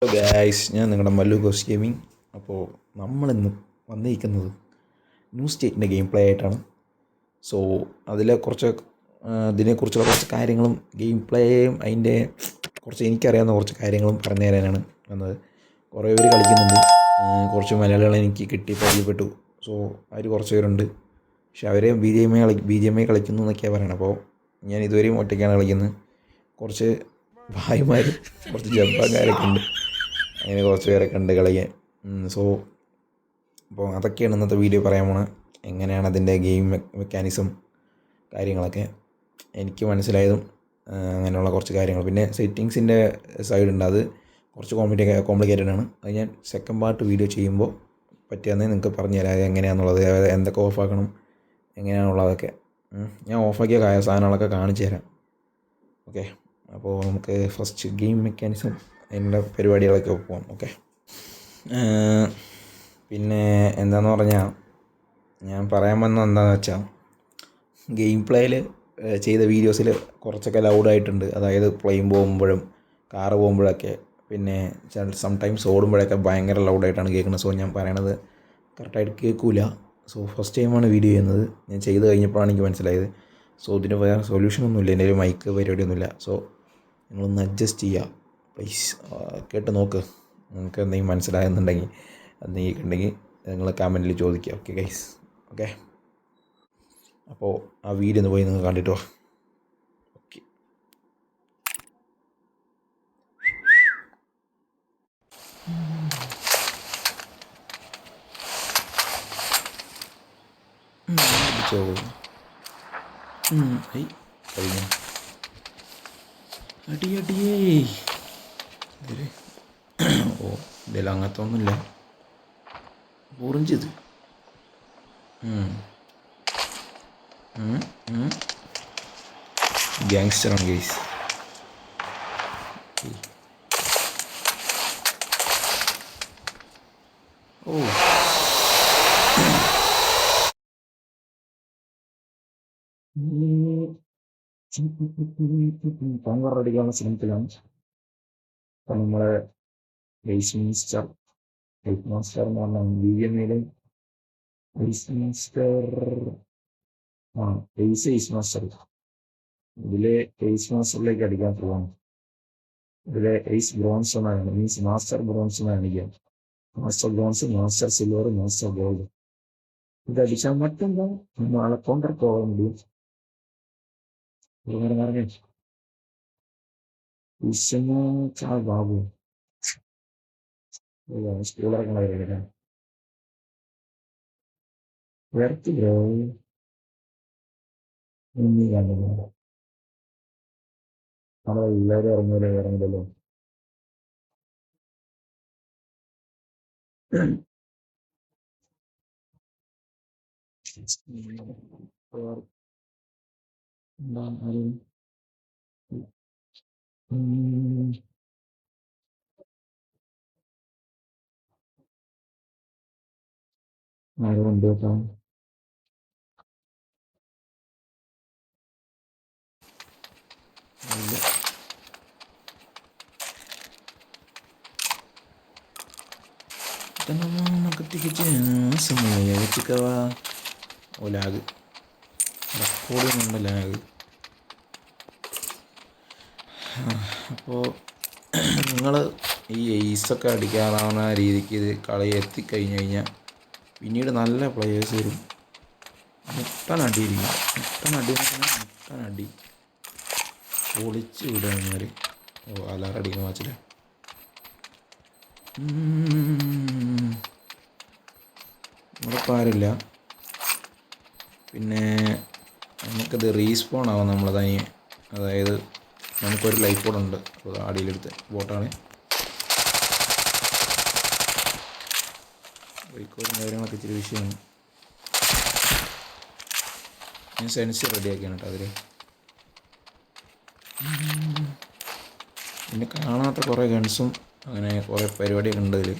Hello guys, ഞാൻ നിങ്ങളുടെ Mallu goes gaming. അപ്പോൾ നമ്മളിന്ന് വന്നിരിക്കുന്നത് ന്യൂ സ്റ്റേറ്റിൻ്റെ ഗെയിം പ്ലേ ആയിട്ടാണ്. സോ ഇതിനെക്കുറിച്ചുള്ള കുറച്ച് കാര്യങ്ങളും ഗെയിം പ്ലേയും അതിൻ്റെ കുറച്ച് എനിക്കറിയാവുന്ന കുറച്ച് കാര്യങ്ങളും പറഞ്ഞു തരാനാണ് വന്നത്. കുറേ പേര് കളിക്കുന്നുണ്ട്, കുറച്ച് മലയാളികളെ എനിക്ക് കിട്ടി പരിചയപ്പെട്ടു. സോ അവർ കുറച്ച് പേരുണ്ട്, പക്ഷെ അവർ ബി ജി എം ഐ കളിക്കുന്നു എന്നൊക്കെയാണ് പറയണത്. അപ്പോൾ ഞാൻ ഇതുവരെയും ഒറ്റയ്ക്കാണ് കളിക്കുന്നത്. കുറച്ച് ഭായിമാരും കുറച്ച് ജപ്പാൻകാരൊക്കെ ഉണ്ട്, അങ്ങനെ കുറച്ച് പേരൊക്കെ ഉണ്ട് കളിക്കാൻ. സോ അപ്പോൾ അതൊക്കെയാണ് ഇന്നത്തെ വീഡിയോ പറയാൻ പോണത്. എങ്ങനെയാണ് അതിൻ്റെ ഗെയിം മെക്കാനിസം കാര്യങ്ങളൊക്കെ എനിക്ക് മനസ്സിലായതും അങ്ങനെയുള്ള കുറച്ച് കാര്യങ്ങൾ. പിന്നെ സെറ്റിങ്സിൻ്റെ സൈഡ് ഉണ്ട്, അത് കുറച്ച് കോംപ്ലിക്കേറ്റഡ് ആണ്. അത് ഞാൻ സെക്കൻഡ് പാർട്ട് വീഡിയോ ചെയ്യുമ്പോൾ പറ്റിയാന്നേ നിങ്ങൾക്ക് പറഞ്ഞു തരാം എങ്ങനെയാണെന്നുള്ളത്, എന്തൊക്കെ ഓഫാക്കണം എങ്ങനെയാണുള്ളതൊക്കെ. ഞാൻ ഓഫാക്കിയ സാധനങ്ങളൊക്കെ കാണിച്ചു തരാം. ഓക്കെ, അപ്പോൾ നമുക്ക് ഫസ്റ്റ് ഗെയിം മെക്കാനിസം അതിൻ്റെ പരിപാടികളൊക്കെ പോകാം. ഓക്കെ, പിന്നെ എന്താണെന്ന് പറഞ്ഞാൽ ഞാൻ പറയാൻ വന്നത് എന്താണെന്ന് വെച്ചാൽ, ഗെയിം പ്ലേയിൽ ചെയ്ത വീഡിയോസിൽ കുറച്ചൊക്കെ ലൗഡായിട്ടുണ്ട്. അതായത് പ്ലെയിൻ പോകുമ്പോഴും കാറ് പോകുമ്പോഴൊക്കെ, പിന്നെ സംടൈംസ് ഓടുമ്പോഴൊക്കെ ഭയങ്കര ലൗഡായിട്ടാണ് കേൾക്കുന്നത്. സോ ഞാൻ പറയണത് കറക്റ്റായിട്ട് കേൾക്കില്ല. സോ ഫസ്റ്റ് ടൈമാണ് വീഡിയോ ചെയ്യുന്നത്, ഞാൻ ചെയ്ത് കഴിഞ്ഞപ്പോഴാണ് എനിക്ക് മനസ്സിലായത്. സോ ഇതിന് വേറെ സൊല്യൂഷനൊന്നുമില്ല, എൻ്റെ ഒരു മൈക്ക് പരിപാടിയൊന്നുമില്ല. സോ നിങ്ങളൊന്ന് അഡ്ജസ്റ്റ് ചെയ്യുക പ്ലീസ്. കേട്ട് നോക്ക്, നിങ്ങൾക്ക് എന്തെങ്കിലും മനസ്സിലാകുന്നുണ്ടെങ്കിൽ എന്തെങ്കിലും ഉണ്ടെങ്കിൽ നിങ്ങൾ കമൻറ്റിൽ ചോദിക്കുക. Okay guys, okay. അപ്പോൾ ആ വീഡിയോ ഒന്ന് പോയി നിങ്ങൾ കണ്ടിട്ടോ. ഓക്കെ, കഴിഞ്ഞു. അടിയേ ഓ, ഇതിൽ അങ്ങനത്തെ ഒന്നുമില്ല, ഓറഞ്ച്. ഗ്യാങ്സ്റ്ററാണ് ഗൈസ്. ഓ, പങ്കറടിക്കാനുള്ള ശ്രമത്തിലാണ്. അപ്പം നമ്മളെ ബേസ് മാസ്റ്റർ എന്ന് പറഞ്ഞാൽ ബി.ജി.എം.ഐയിലെ ബേസ് മാസ്റ്റർ ഇതിലെ എയ്സ് മാസ്റ്ററിലേക്ക് അടിക്കാൻ പോവാണ്. ഇതിലെ എയ്സ് ബ്രോൺസ് എന്നാണ്, മീൻസ് മാസ്റ്റർ ബ്രോൺസ് എന്നാണ് അടിക്കുക. Master bronze, master silver, master gold. ഇതടിച്ചാൽ മറ്റെന്താ നാളെ കൊണ്ടർ പോകാൻ വേണ്ടി ബാബു സ്കൂളൊക്കെ വരല്ലേ വരത്ത് ബ്രോ. നമ്മളെല്ലാവരും ഇറങ്ങില്ലല്ലോ. ആരുണ്ട് കേട്ടോ. ലാഗ് റെക്കോർഡിങ്ങുണ്ട്, ലാഗ്. അപ്പോൾ നിങ്ങൾ ഈ എയ്സൊക്കെ അടിക്കാറാവുന്ന രീതിക്ക് ഇത് കളി എത്തിക്കഴിഞ്ഞ് കഴിഞ്ഞാൽ പിന്നീട് നല്ല പ്ലെയേഴ്സ് വരും. മുട്ടനടിയിരിക്കും, മുട്ടനടി പൊളിച്ച് വിടുക. ഓ, അലാറടിക്കുന്ന വാച്ചില്ല. നമ്മളിപ്പോൾ ആരില്ല. പിന്നെ നമുക്കിത് റീസ്പോൺ ആവും നമ്മൾ തനിയെ. അതായത് നമുക്കൊരു ലൈഫ് ബോർഡ് ഉണ്ട്, അപ്പോൾ അടിയിലെടുത്ത് ബോട്ടാണ്. റീക്കോറും കാര്യങ്ങളൊക്കെ ഇച്ചിരി വിഷയമാണ്. ഞാൻ സെൻസ് റെഡിയാക്കിയാണ് കേട്ടോ അതിൽ. പിന്നെ കാണാത്ത കുറേ ഗൺസും അങ്ങനെ കുറേ പരിപാടിയൊക്കെ ഉണ്ട് അതിൽ.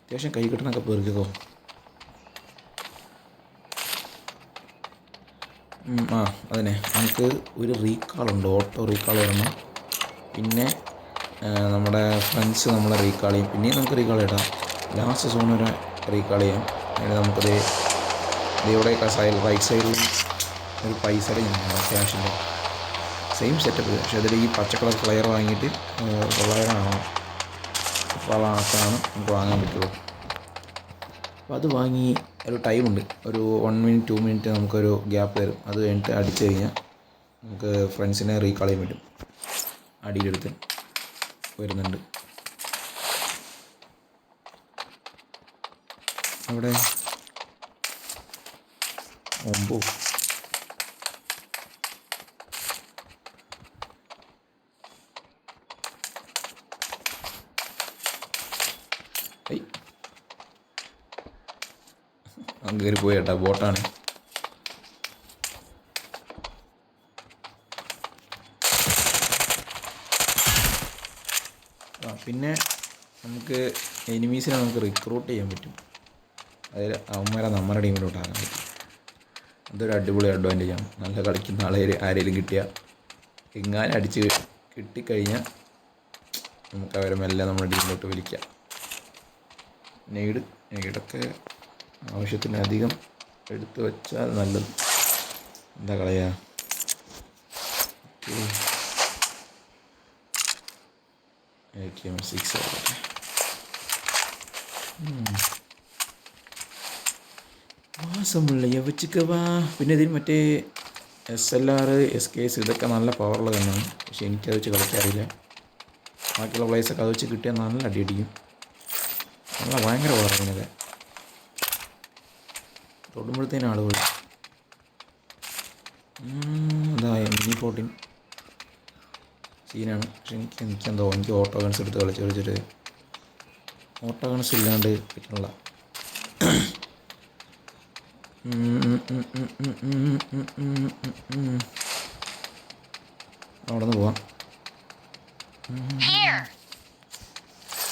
അത്യാവശ്യം കൈ കിട്ടണൊക്കെ പെറുക്കിക്കോ. അതിനെ നമുക്ക് ഒരു റീക്കാളുണ്ട്, ഓട്ടോ റീക്കാൾ വരണം. പിന്നെ നമ്മുടെ ഫ്രണ്ട്സ് നമ്മളെ റീകാൾ ചെയ്യും. പിന്നെയും നമുക്ക് റീകാൾ ഇടാം. ലാസ്റ്റ് സോൺ വരെ റീകാൾ ചെയ്യാം. അതിന് നമുക്കത് ഇവിടെ റൈറ്റ് സൈഡിൽ ഒരു പൈസയുടെ ചിഹ്നമുണ്ട്, ക്യാഷിൻ്റെ സെയിം സെറ്റപ്പ്. പക്ഷേ അതിൽ ഈ പച്ച കളർ ഫ്ലെയർ വാങ്ങിയിട്ട് 900 ആണോ അപ്പോൾ ആക്കാണ് നമുക്ക് വാങ്ങാൻ പറ്റുള്ളൂ. അപ്പോൾ അത് വാങ്ങി ഒരു ടൈമുണ്ട്, ഒരു 1 മിനിറ്റ് 2 മിനിറ്റ് നമുക്കൊരു ഗ്യാപ്പ് തരും. അത് കഴിഞ്ഞിട്ട് അടിച്ചു കഴിഞ്ഞാൽ നമുക്ക് ഫ്രണ്ട്സിനെ റീകാൾ ചെയ്യാൻ പറ്റും. അടിയിലെടുത്ത് വരുന്നുണ്ട് അവിടെ. ഒമ്പോ കയറി പോയി കേട്ടോ, ബോട്ടാണ്. പിന്നെ നമുക്ക് എനിമീസിനെ നമുക്ക് റിക്രൂട്ട് ചെയ്യാൻ പറ്റും. അതിൽ അവന്മാരെ നമ്മുടെ ടീമിലോട്ട് ആകാൻ പറ്റും. അതൊരു അടിപൊളി അഡ്വാൻറ്റേജാണ്. നല്ല കളിക്കുന്ന ആരെങ്കിലും കിട്ടിയാൽ എങ്ങാനും അടിച്ച് കിട്ടിക്കഴിഞ്ഞാൽ നമുക്ക് അവരെ മെല്ലെ നമ്മുടെ ടീമിലോട്ട് വിളിക്കാം. നെയ്ഡൊക്കെ ആവശ്യത്തിനധികം എടുത്തു വച്ചാൽ നല്ലത്. എന്താ കളയാ, AK-6 ആവട്ടെ. വാസമുള്ള യവച്ചിക്കവാ. പിന്നെ ഇതിന് മറ്റേ SLR SKS ഇതൊക്കെ നല്ല പവറുള്ള ഗണ്ണാണ്. പക്ഷെ എനിക്കത് വെച്ച് കളിക്കാറില്ല. ബാക്കിയുള്ള പ്ലേസൊക്കെ അത് വെച്ച് കിട്ടിയാൽ നല്ല അടിയടിക്കും. നല്ല ഭയങ്കര പവറാണ് ഇതിനൊക്കെ. തൊടുമ്പോഴത്തേനും ആളുകൾ അതാ MG14 സീനാണ്. പക്ഷെ എനിക്കെന്തോ എനിക്ക് ഓട്ടോ ഗൺസ് എടുത്ത് കളിച്ചിട്ട് ഓട്ടോ ഗൺസ് ഇല്ലാണ്ട് പറ്റുന്നില്ല. അവിടെ നിന്ന് പോവാം.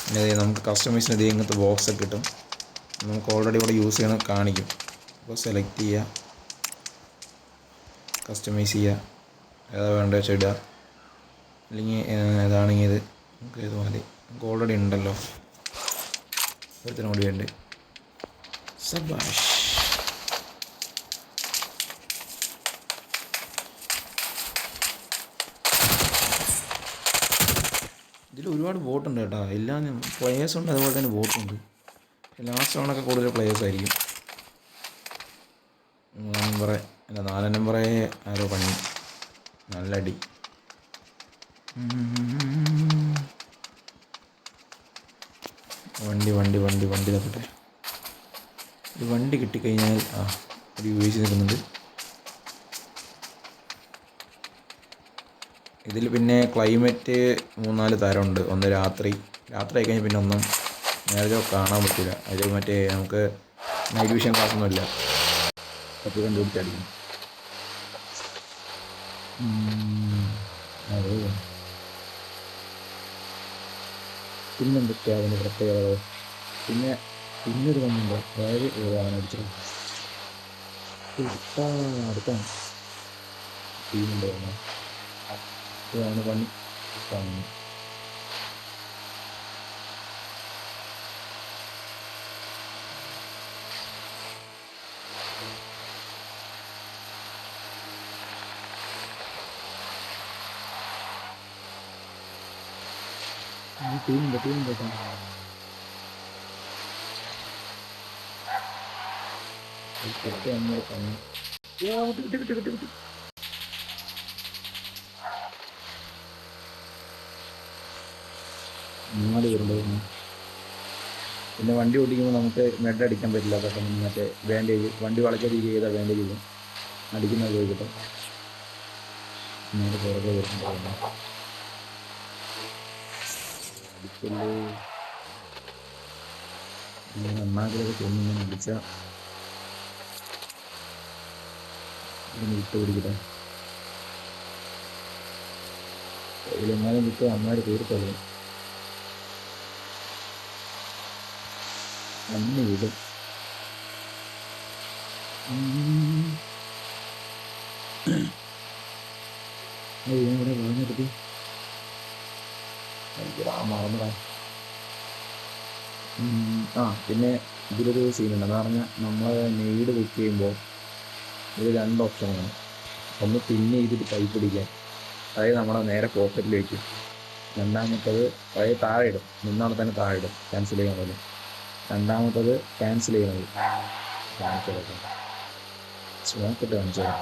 പിന്നെ നമുക്ക് കസ്റ്റമൈസിന് ഇങ്ങനത്തെ ബോക്സൊക്കെ കിട്ടും. നമുക്ക് ഓൾറെഡി ഇവിടെ യൂസ് ചെയ്യണ കാണിക്കും. അപ്പോൾ സെലക്ട് ചെയ്യുക, കസ്റ്റമൈസ് ചെയ്യുക, ഏതാ വേണ്ടത് വെച്ചാൽ ഇടുക. അല്ലെങ്കിൽ ഏതാണെങ്കിൽ ഇത് നമുക്ക് ഇത് മതി. നമുക്ക് ഓൾറെഡി ഉണ്ടല്ലോ ഒരുത്തിനോട് വേണ്ട. സബാഷ്. ഇതിൽ ഒരുപാട് ബോട്ടുണ്ട് കേട്ടോ. എല്ലാം പ്ലേയേഴ്സുണ്ട്, അതുപോലെ തന്നെ ബോട്ടുണ്ട്. ലാസ്റ്റ് റൗണ്ടൊക്കെ കൂടുതൽ പ്ലേയേഴ്സായിരിക്കും. 3 നമ്പറെ അല്ല 4 നമ്പറെ ആരോ പണി, നല്ല അടി. വണ്ടി തപ്പട്ടെ. ഒരു വണ്ടി കിട്ടിക്കഴിഞ്ഞാൽ ഒരു UAV നിൽക്കുന്നുണ്ട്. ഇതിൽ പിന്നെ ക്ലൈമറ്റ് 3-4 തരമുണ്ട്. ഒന്ന് രാത്രി ആയി കഴിഞ്ഞാൽ പിന്നെ ഒന്നും നേരത്തെ കാണാൻ പറ്റില്ല. അതിൽ മറ്റേ നമുക്ക് നൈറ്റ് വിഷൻ ക്ലാസ്സൊന്നുമില്ല. അപ്പോൾ കണ്ടുപിടിച്ചടിക്കും. അതെ, പിന്നെന്തൊക്കെയാണ് അതിൻ്റെ പ്രത്യേകതകൾ? പിന്നൊരു വന്നുണ്ടോ, അതായത് അവനടിച്ചത് അടുത്താണ് ടീമുണ്ട്. അവന് പണി കാണുന്നു. ടീമുണ്ട് കിട്ടി. മൂന്നാല് പേരുണ്ടായിരുന്നു. പിന്നെ വണ്ടി ഓടിക്കുമ്പോൾ നമുക്ക് മെഡ് അടിക്കാൻ പറ്റില്ല. പെട്ടെന്ന് മറ്റേ ബാൻഡേജ് വണ്ടി വളച്ച രീതി ചെയ്താൽ ബാൻഡേജ് ചെയ്യും. അടിക്കുന്നത് പോയിക്കട്ടെ. നേരെ പുറകെ വരുന്നുണ്ടായിരുന്നു. അടിക്കല്ലേ, നന്നാക്കിലൊക്കെ തോന്നുന്നു. അടിച്ചാൽ വിട്ട് പിടിക്കട്ടെ. ഇതിലെങ്ങാനും വിട്ട് അമ്മമാർ തീർത്തല്ലേ അന്ന് വിടും. ഇവിടെ പറഞ്ഞിട്ട് പിന്നെ ഇതിലൊരു സീനുണ്ട്. എന്ന് പറഞ്ഞാൽ നമ്മൾ നെയ്ഡ് കുക്ക് ചെയ്യുമ്പോൾ ഇതിൽ 2 ഓപ്ഷനാണ്. ഒന്ന് പിന്നെ ചെയ്തിട്ട് കൈ പിടിക്കാൻ, അതായത് നമ്മുടെ നേരെ പോക്കറ്റിൽ വയ്ക്കും. രണ്ടാമത്തത് അതായത് താഴെ ഇടും, നിന്നാണ് തന്നെ താഴെ ഇടും, ക്യാൻസൽ ചെയ്യാൻ പോലെ. രണ്ടാമത്തത് ക്യാൻസൽ ചെയ്യുന്നത് കാണിച്ചെടുക്കാം. സ്മോക്ക് ഇട്ട് കാണിച്ചു തരാം.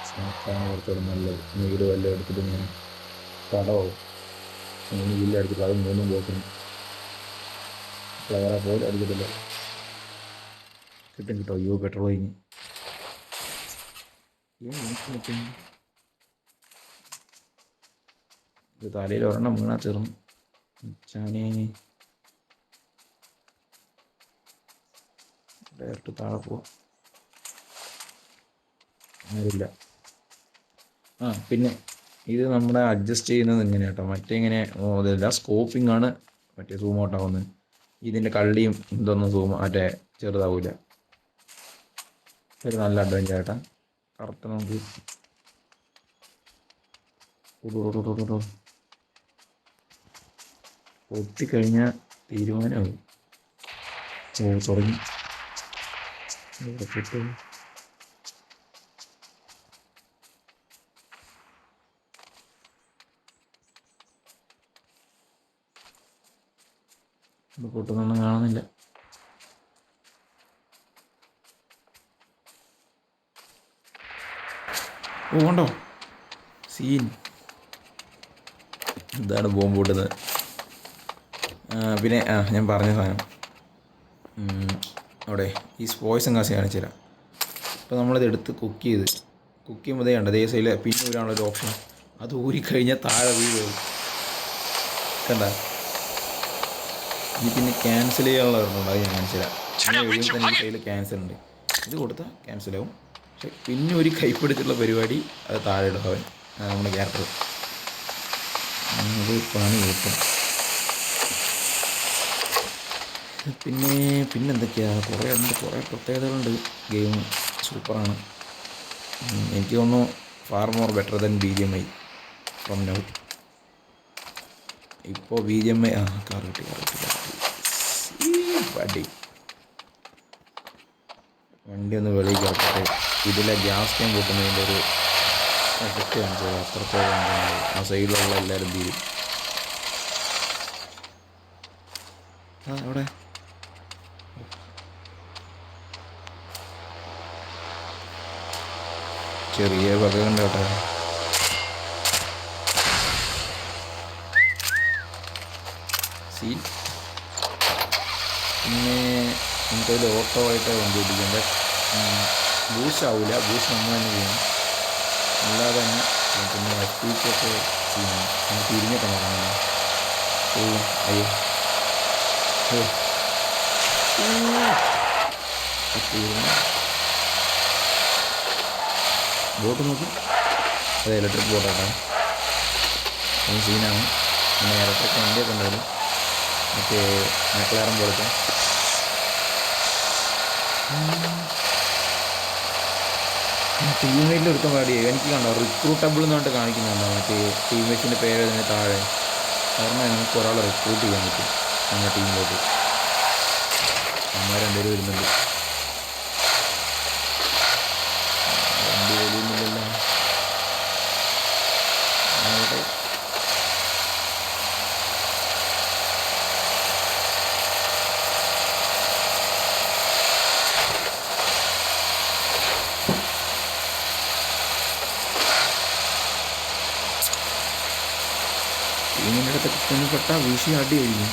സ്മോക്കാണ് കുറച്ചുകൂടെ നല്ലത്. നെയ്ഡ് വല്ലതും എടുത്തിട്ട് ഇങ്ങനെ പടവും 3 ജില്ല അടിച്ചിട്ട് അത് 3 പോക്കുന്നു. ഫ്ലവറെ പോലെ അടിക്കത്തില്ല, കിട്ടും കിട്ടും. അയ്യോ പെട്രോൾ കഴിഞ്ഞ്. ഇത് തലയിൽ ഒരെണ്ണം വീണാ തീർന്നു. ചാനേ ഡയറക്റ്റ് താഴെ പോവാം, ആരില്ല. പിന്നെ ഇത് നമ്മുടെ അഡ്ജസ്റ്റ് ചെയ്യുന്നത് ഇങ്ങനെ കേട്ടോ. മറ്റേ ഇങ്ങനെ അതല്ല, സ്കോപ്പിംഗ് ആണ് മറ്റേ സൂം ഔട്ട് ആവുന്നത്. ഇതിൻ്റെ കള്ളിയും ഇതൊന്നും മറ്റേ ചെറുതാവൂല. ഒരു നല്ല അഡ്വഞ്ചർ ചേട്ടാ. കറുത്ത നമുക്ക് പൊട്ടിക്കഴിഞ്ഞാൽ തീരുമാനമാകും. തുടങ്ങി പൊട്ടുന്നൊന്നും കാണുന്നില്ല. കണ്ടോ സീൻ? ഇതാണ് ബോംബ് പൊട്ടുന്നത്. പിന്നെ ഞാൻ പറഞ്ഞ സാധനം അവിടെ ഈ സ്പോയ്സൺ കാശ് കാണിച്ചു തരാം. ഇപ്പോൾ നമ്മളിത് എടുത്ത് കുക്ക് ചെയ്യുമ്പോൾ കണ്ട അതേ സൈഡിൽ പിന്നെ ഊരാനുള്ളൊരു ഓപ്ഷൻ. അത് ഊരിക്കഴിഞ്ഞാൽ താഴെ വീഴും. കണ്ട ഇനി പിന്നെ ക്യാൻസൽ ചെയ്യാനുള്ള ഒരെണ്ണമുണ്ട്, അത് ഞാൻ കാണിച്ചു തരാം. അങ്ങനെ കഴിയുമ്പോൾ തന്നെ ഈ സൈഡിൽ ക്യാൻസൽ ഉണ്ട്. ഇത് കൊടുത്താൽ ക്യാൻസലാവും. പക്ഷെ പിന്നെ ഒരു കൈപ്പിടിച്ചുള്ള പരിപാടി അത് താഴെ ഇടും അവൻ, നമ്മുടെ ക്യാരക്ടർ. അത് പണി കിട്ടും. പിന്നെ എന്തൊക്കെയാണ്, കുറേ പ്രത്യേകതകളുണ്ട്. ഗെയിം സൂപ്പറാണ്. എനിക്ക് തോന്നുന്നു far more better than BGMI from now. ഇപ്പോൾ BGMI കാർ കിട്ടി വണ്ടി ഒന്ന് വെളിയിൽ കിടക്കട്ടെ. ഇതിലെ ഗ്യാസ് ക്യാൻ പൊട്ടുന്നതിൻ്റെ ഒരു എഫക്റ്റ് കാണിച്ചത് അത്രത്തോളം ആ സൈഡിലുള്ള എല്ലാവരും തീരും. അവിടെ ചെറിയ വക കണ്ട കേട്ടോ. സീൻ. പിന്നെ നമുക്കതിൽ ഓട്ടോ ആയിട്ട് വണ്ടി ഓടിക്കേണ്ട. ബൂസ്റ്റ് ആവില്ല, ബൂസ്റ്റ് നമ്മൾ തന്നെ ചെയ്യണം. അല്ലാതെ തന്നെ പിന്നെ FPK ചെയ്യണം. നമുക്ക് തിരിഞ്ഞൊക്കെ നോക്കണം. അയ്യോ ബോട്ട് നോക്കും. അത് ഇലക്ട്രിക് ബോട്ടാണ്, അത് സീനാണ്. പിന്നെ ഇലക്ട്രിക് വണ്ടിയൊക്കെ ഉണ്ടായാലും മറ്റേ മെക്ലാരൻ പോലത്തെ. ടീംമേറ്റിൽ എടുക്കാൻ പാടിയേ എനിക്ക് കണ്ടോ റിക്രൂട്ടബിൾ എന്നിട്ട് കാണിക്കുന്നുണ്ടോ മറ്റേ ടീംമേറ്റ്സിൻ്റെ പേര് അതിന് താഴെ. കാരണം നമുക്ക് ഒരാളെ റിക്രൂട്ട് ചെയ്യാൻ പറ്റും നമ്മുടെ ടീമിലോട്ട്. അമ്മ 2 പേര് വരുന്നുണ്ട്. വണ്ടി വലിയൊന്നുമില്ലല്ലോ. അവിടെ ടീമിൻ്റെ അടുത്തൊക്കെ ചെന്നപ്പെട്ട വീശി അടി കഴിയും.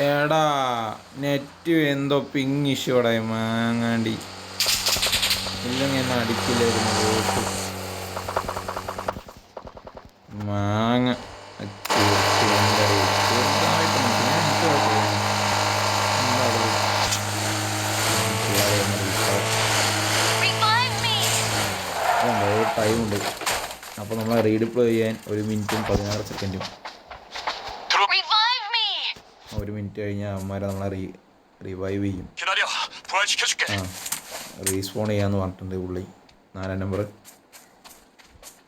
എടാ നെറ്റ് എന്തോ പിങ് ഇഷ്യൂടെ മാങ്ങാണ്ടി. ഇല്ലെങ്കിൽ എന്നെ അടിക്കില്ലായിരുന്നു വോട്ട് മാങ്ങ. ടൈമുണ്ട്. അപ്പോൾ നമ്മൾ റീഡിപ്ലോ ചെയ്യാൻ 1 മിനിറ്റും 16 സെക്കൻഡും. 1 മിനിറ്റ് കഴിഞ്ഞാൽ അവന്മാരെ നമ്മളെ റിവൈവ് ചെയ്യും. റീസ്പോൺ ചെയ്യാമെന്ന് പറഞ്ഞിട്ടുണ്ട് പുള്ളി. 4 നമ്പർ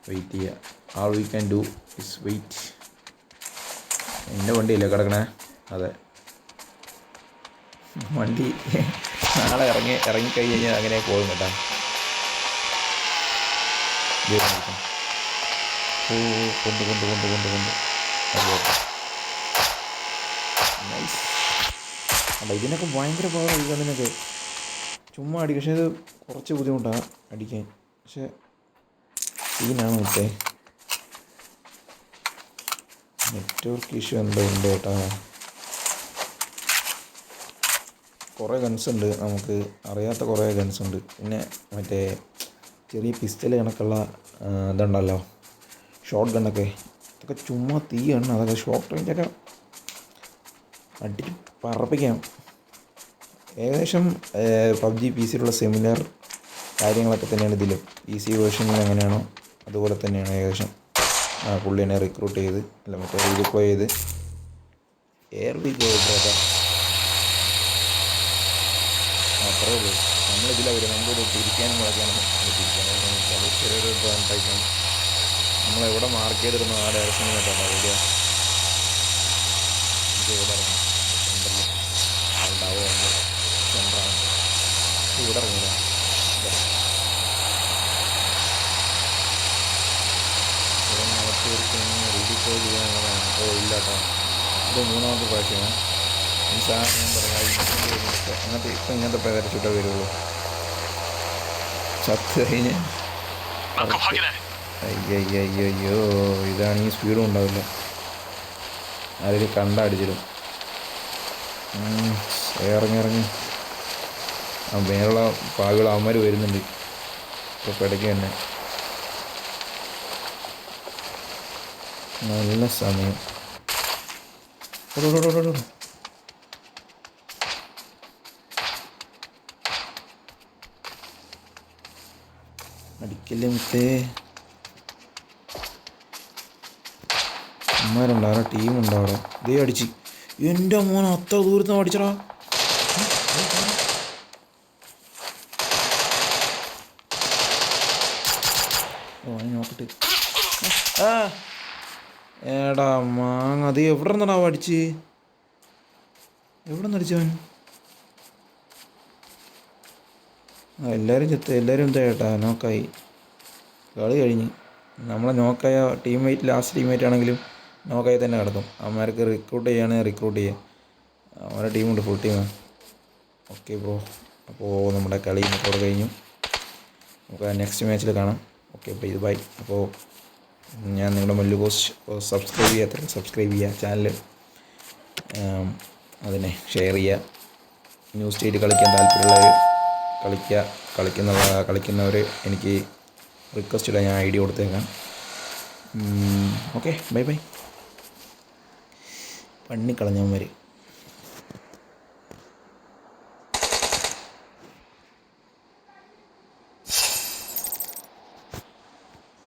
വെയിറ്റ് ചെയ്യുക. All we can do is wait. എൻ്റെ വണ്ടിയല്ലേ കിടക്കണേ? അതെ, വണ്ടി നാളെ ഇറങ്ങിക്കഴിഞ്ഞ് കഴിഞ്ഞാൽ അങ്ങനെ പോകും കേട്ടോ. കൊണ്ട് നൈസ്. അല്ല, ഇതിനൊക്കെ ഭയങ്കര പവർ അടിക്കുന്നതിനൊക്കെ ചുമ്മാ അടിക്കും. പക്ഷേ ഇത് കുറച്ച് ബുദ്ധിമുട്ടാണ് അടിക്കാൻ. പക്ഷേ സീനാണ് മറ്റേ നെറ്റ്വർക്ക് ഇഷ്യൂ എന്തോ ഉണ്ട് കേട്ടോ. കുറേ ഗൺസ് ഉണ്ട്, നമുക്ക് അറിയാത്ത കുറേ ഗൺസ് ഉണ്ട്. പിന്നെ മറ്റേ ചെറിയ പിസ്റ്റൽ കണക്കുള്ള ഇതുണ്ടല്ലോ, ഷോട്ട് ഗണ്ണൊക്കെ, അതൊക്കെ ചുമ്മാ തീയാണ്. അതൊക്കെ ഷോർട്ട് റേഞ്ചൊക്കെ അടിച്ച് പറപ്പിക്കാം. ഏകദേശം പബ്ജി പി സിയിലുള്ള സിമിലർ കാര്യങ്ങളൊക്കെ തന്നെയാണ് ഇതിലും. പി സി വേർഷനിൽ എങ്ങനെയാണോ അതുപോലെ തന്നെയാണ് ഏകദേശം. പുള്ളിനെ റിക്രൂട്ട് ചെയ്ത് മറ്റേ റീഡിപ്ലോയ് ചെയ്ത് എയർ ബി ചെയ്തേക്കാം. അത്രേ ഉള്ളൂ. നമ്മളിതിലാണ് വരും. നമ്മളിത് തിരിക്കാനും മുളയ്ക്കാനും തിരിക്കാനും ചെറിയൊരു ടൈപ്പാണ്. നമ്മളെവിടെ മാർക്ക് ചെയ്തിരുന്നു ആ ഡയറക്ഷനിൽ കേട്ടോ വീഡിയോ. ഇത് ഇവിടെ ഇറങ്ങും സെൻറ്ററിൽ സെൻറ്ററാണ്. ഇവിടെ ഇറങ്ങില്ല. ഇവിടെ നോക്കി റീഡിപ്ലോയ് ചെയ്യാനുള്ളതാണ്. ഇല്ല കേട്ടോ, ഇത് 3ാമത്തെ പ്രാവശ്യമാണ്. ഞാൻ പറയാം ഇങ്ങനത്തെ പ്രകരിച്ചിട്ടേ വരുള്ളൂ. ചത്ത് കഴിഞ്ഞ് അയ്യോ ഇതാണെങ്കിൽ സ്പീഡും ഉണ്ടാവില്ല. അതിൽ കണ്ടടിച്ചിടും. ഇറങ്ങി ആ മേലുള്ള പാകുകൾ അവന്മാർ വരുന്നുണ്ട് ഇപ്പോൾ പിടയ്ക്ക് തന്നെ. നല്ല സമയം. അടിക്കല്ലേ മുത്തേ. അമ്മമാരുണ്ടോ? ആരാ ടീമുണ്ടോ അവിടെ? ഇതേ അടിച്ച്. എൻ്റെ മോൻ അത്ര ദൂരത്ത് അടിച്ചടാ. നോക്കട്ടെ. ഏടാ മാങ്ങ, അത് എവിടെ നിന്നാടാ അടിച്ച്? എവിടെ നിന്ന് അടിച്ചവൻ? എല്ലാവരും എല്ലാവരും എന്താ ചേട്ടാ നോക്കായി. കളി കഴിഞ്ഞ് നമ്മളെ നോക്കായ ടീംമേറ്റ്, ലാസ്റ്റ് ടീംമേറ്റ് ആണെങ്കിലും നോക്കായി തന്നെ കിടക്കും. അവന്മാർക്ക് റിക്രൂട്ട് ചെയ്യുക. അവരുടെ ടീമുണ്ട്, ഫുൾ ടീമാണ്. ഓക്കെ ബ്രോ, അപ്പോൾ നമ്മുടെ കളി ഇന്നത്തോടെ കഴിഞ്ഞു. നമുക്ക് നെക്സ്റ്റ് മാച്ചിൽ കാണാം. ഓക്കെ, അപ്പോൾ ഇത് ബൈ. അപ്പോൾ ഞാൻ നിങ്ങളുടെ മല്ലു കോസ്റ്റ്. സബ്സ്ക്രൈബ് ചെയ്യുക ചാനൽ, അതിനെ ഷെയർ ചെയ്യുക. ന്യൂ സ്റ്റേറ്റ് കളിക്കാൻ താല്പര്യമുള്ളവർ കളിക്കുന്നവർ എനിക്ക് റിക്വസ്റ്റ് ഇടാൻ ഞാൻ ID കൊടുത്തേക്കാം. Okay, bye. പണ്ണിക്കളഞ്ഞവന്മാർ.